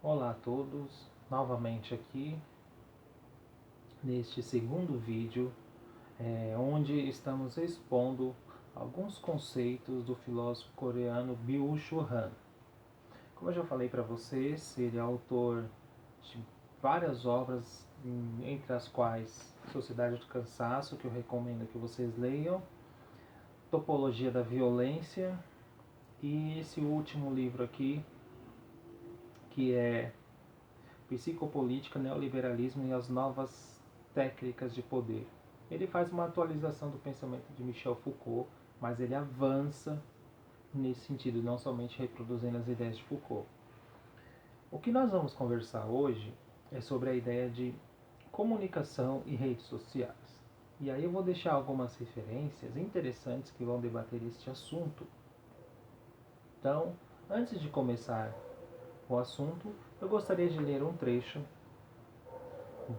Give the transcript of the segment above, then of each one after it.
Olá a todos, novamente aqui neste segundo vídeo, onde estamos expondo alguns conceitos do filósofo coreano Byung-Chul Han. Como eu já falei para vocês, ele é autor de várias obras, entre as quais Sociedade do Cansaço, que eu recomendo que vocês leiam, Topologia da Violência e esse último livro aqui, que é Psicopolítica, Neoliberalismo e as Novas Técnicas de Poder. Ele faz uma atualização do pensamento de Michel Foucault, mas ele avança nesse sentido, não somente reproduzindo as ideias de Foucault. O que nós vamos conversar hoje é sobre a ideia de comunicação e redes sociais. E aí eu vou deixar algumas referências interessantes que vão debater este assunto. Então, antes de começar o assunto, eu gostaria de ler um trecho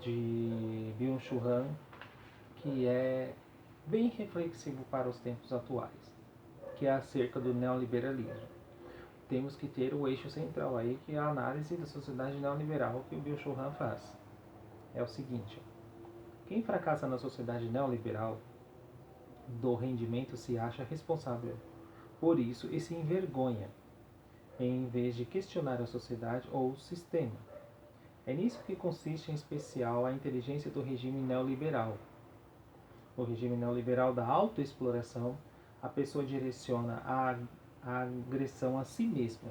de Byung-Chul Han, que é bem reflexivo para os tempos atuais, que é acerca do neoliberalismo. Temos que ter o eixo central aí, que é a análise da sociedade neoliberal que o Byung-Chul Han faz. É o seguinte: quem fracassa na sociedade neoliberal do rendimento se acha responsável por isso e se envergonha, em vez de questionar a sociedade ou o sistema. É nisso que consiste em especial a inteligência do regime neoliberal. No regime neoliberal da autoexploração, a pessoa direciona a agressão a si mesma.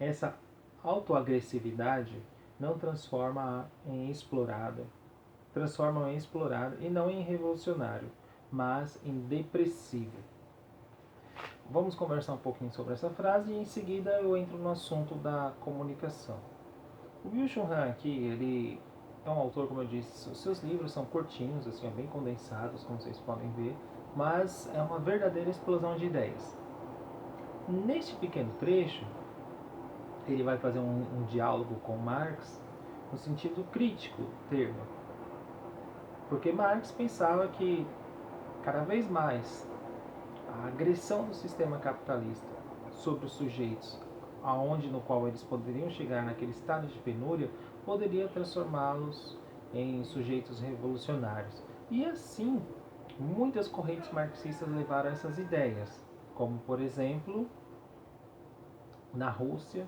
Essa autoagressividade não transforma em explorado e não em revolucionário, mas em depressivo. Vamos conversar um pouquinho sobre essa frase e em seguida eu entro no assunto da comunicação. O Byung-Chul Han aqui, ele é um autor, como eu disse, os seus livros são curtinhos, assim, bem condensados, como vocês podem ver, mas é uma verdadeira explosão de ideias. Neste pequeno trecho, ele vai fazer um diálogo com Marx no sentido crítico do termo, porque Marx pensava que cada vez mais a agressão do sistema capitalista sobre os sujeitos, aonde no qual eles poderiam chegar naquele estado de penúria, poderia transformá-los em sujeitos revolucionários. E assim, muitas correntes marxistas levaram essas ideias, como por exemplo, na Rússia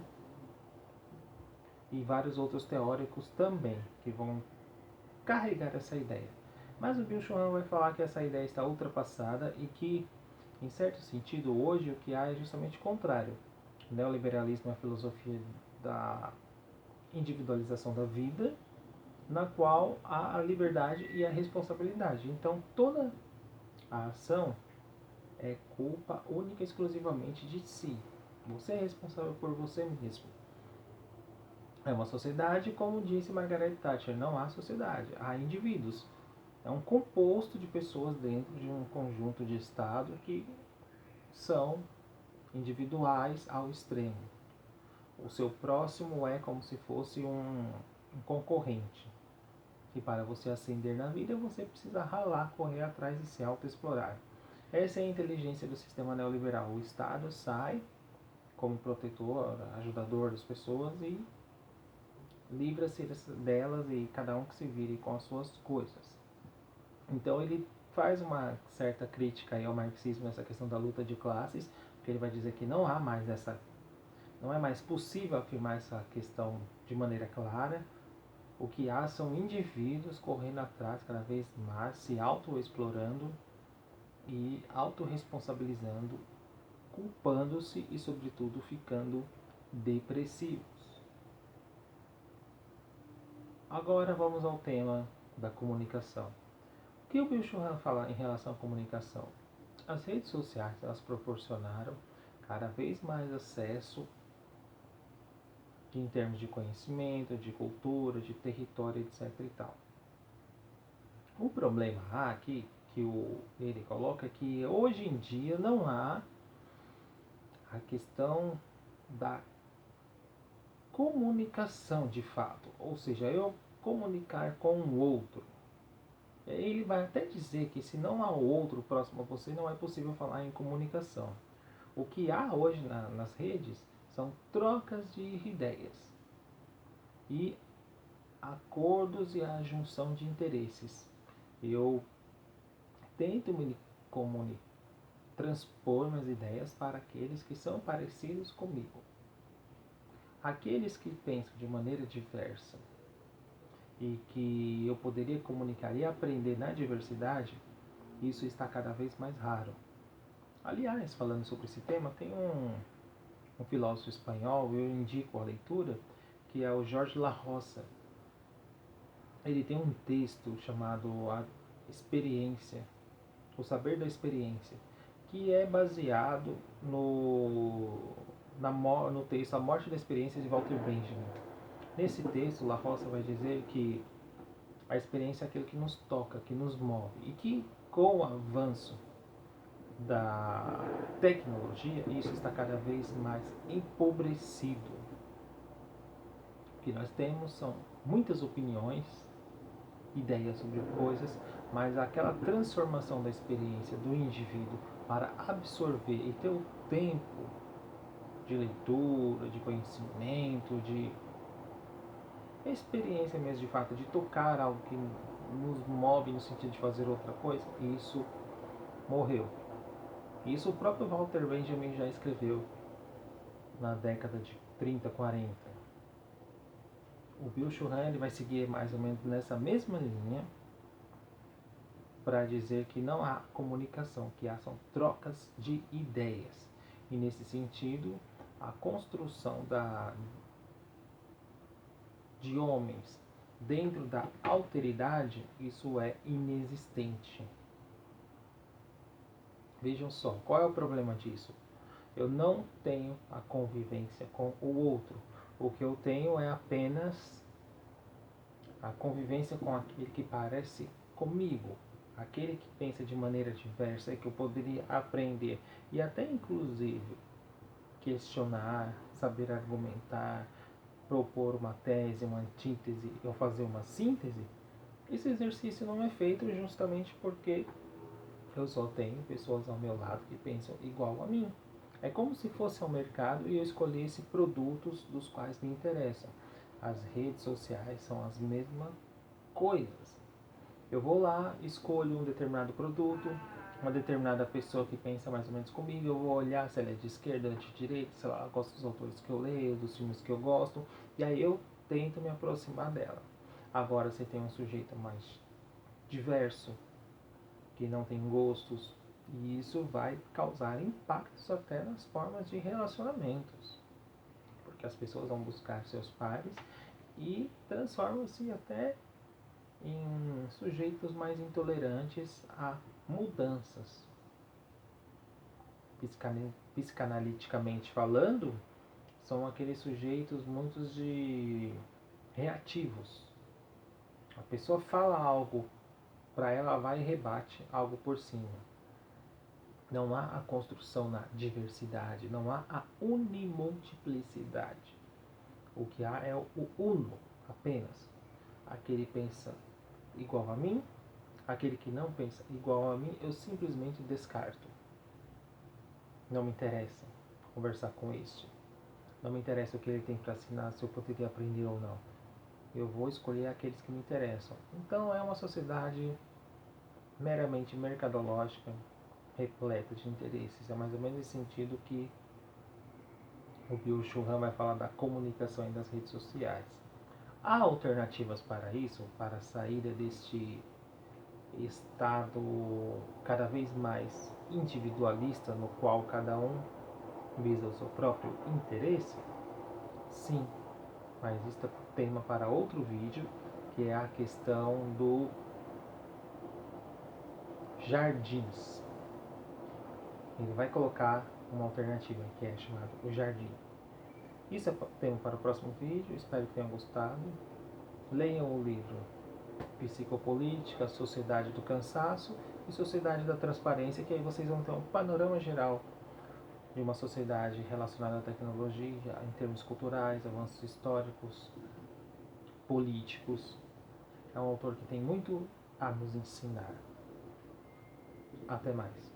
e vários outros teóricos também, que vão carregar essa ideia. Mas o Byung-Chul Han vai falar que essa ideia está ultrapassada e que, em certo sentido, hoje o que há é justamente o contrário. O neoliberalismo é a filosofia da individualização da vida, na qual há a liberdade e a responsabilidade. Então, toda a ação é culpa única e exclusivamente de si. Você é responsável por você mesmo. É uma sociedade, como disse Margaret Thatcher, não há sociedade, há indivíduos. É um composto de pessoas dentro de um conjunto de Estado que são individuais ao extremo. O seu próximo é como se fosse um concorrente. Que para você ascender na vida, você precisa ralar, correr atrás e se autoexplorar. Essa é a inteligência do sistema neoliberal. O Estado sai como protetor, ajudador das pessoas e livra-se delas e cada um que se vire com as suas coisas. Então ele faz uma certa crítica aí ao marxismo nessa questão da luta de classes, porque ele vai dizer que não é mais possível afirmar essa questão de maneira clara. O que há são indivíduos correndo atrás cada vez mais, se autoexplorando e autorresponsabilizando, culpando-se e, sobretudo, ficando depressivos. Agora vamos ao tema da comunicação. O que o Byung-Chul Han fala em relação à comunicação? As redes sociais elas proporcionaram cada vez mais acesso em termos de conhecimento, de cultura, de território, etc. e tal. O problema aqui que ele coloca é que hoje em dia não há a questão da comunicação de fato, ou seja, eu comunicar com o outro. Ele vai até dizer que se não há o outro próximo a você, não é possível falar em comunicação. O que há hoje nas redes São trocas de ideias e acordos e a junção de interesses. Eu tento me comunicar, transpor minhas ideias para aqueles que são parecidos comigo. Aqueles que pensam de maneira diversa e que eu poderia comunicar e aprender na diversidade, isso está cada vez mais raro. Aliás, falando sobre esse tema, tem um filósofo espanhol, eu indico a leitura, que é o Jorge La Roça. Ele tem um texto chamado A Experiência, o Saber da Experiência, que é baseado no texto A Morte da Experiência de Walter Benjamin. Nesse texto, La Roça vai dizer que a experiência é aquilo que nos toca, que nos move, e que com o avanço da tecnologia, isso está cada vez mais empobrecido. O que nós temos são muitas opiniões, ideias sobre coisas, mas aquela transformação da experiência do indivíduo para absorver e ter o tempo de leitura, de conhecimento, de experiência mesmo de fato, de tocar algo que nos move no sentido de fazer outra coisa, isso morreu. Isso o próprio Walter Benjamin já escreveu na década de 30, 40. O Bill Churran ele vai seguir mais ou menos nessa mesma linha para dizer que não há comunicação, que há são trocas de ideias. E nesse sentido, a construção de homens dentro da alteridade, isso é inexistente. Vejam só, qual é o problema disso? Eu não tenho a convivência com o outro. O que eu tenho é apenas a convivência com aquele que parece comigo, aquele que pensa de maneira diversa e que eu poderia aprender e até inclusive questionar, saber argumentar, propor uma tese, uma antítese ou fazer uma síntese. Esse exercício não é feito justamente porque eu só tenho pessoas ao meu lado que pensam igual a mim. É como se fosse ao mercado e eu escolhesse produtos dos quais me interessam. As redes sociais são as mesmas coisas. Eu vou lá, escolho um determinado produto, uma determinada pessoa que pensa mais ou menos comigo, eu vou olhar se ela é de esquerda ou de direita, sei lá, eu gosto dos autores que eu leio, dos filmes que eu gosto, e aí eu tento me aproximar dela. Agora, se tem um sujeito mais diverso, que não tem gostos, e isso vai causar impactos até nas formas de relacionamentos, porque as pessoas vão buscar seus pares e transformam-se até em sujeitos mais intolerantes a mudanças. Psicanaliticamente falando, são aqueles sujeitos muito reativos. A pessoa fala algo para ela, vai e rebate algo por cima. Não há a construção na diversidade, não há a unimultiplicidade. O que há é o uno apenas. Aquele pensa igual a mim, aquele que não pensa igual a mim, eu simplesmente descarto. Não me interessa conversar com este. Não me interessa o que ele tem para assinar, se eu poderia aprender ou não. Eu vou escolher aqueles que me interessam. Então é uma sociedade meramente mercadológica, repleta de interesses. É mais ou menos nesse sentido que o Bill Churran vai falar da comunicação e das redes sociais. Há alternativas para isso, para a saída deste estado cada vez mais individualista, no qual cada um visa o seu próprio interesse? Sim, mas isso é tema para outro vídeo, que é a questão do jardins. Ele vai colocar uma alternativa que é chamada o jardim. Isso é tema para o próximo vídeo, espero que tenham gostado. Leiam o livro Psicopolítica, Sociedade do Cansaço e Sociedade da Transparência, que aí vocês vão ter um panorama geral de uma sociedade relacionada à tecnologia, em termos culturais, avanços históricos, políticos. É um autor que tem muito a nos ensinar. Até mais.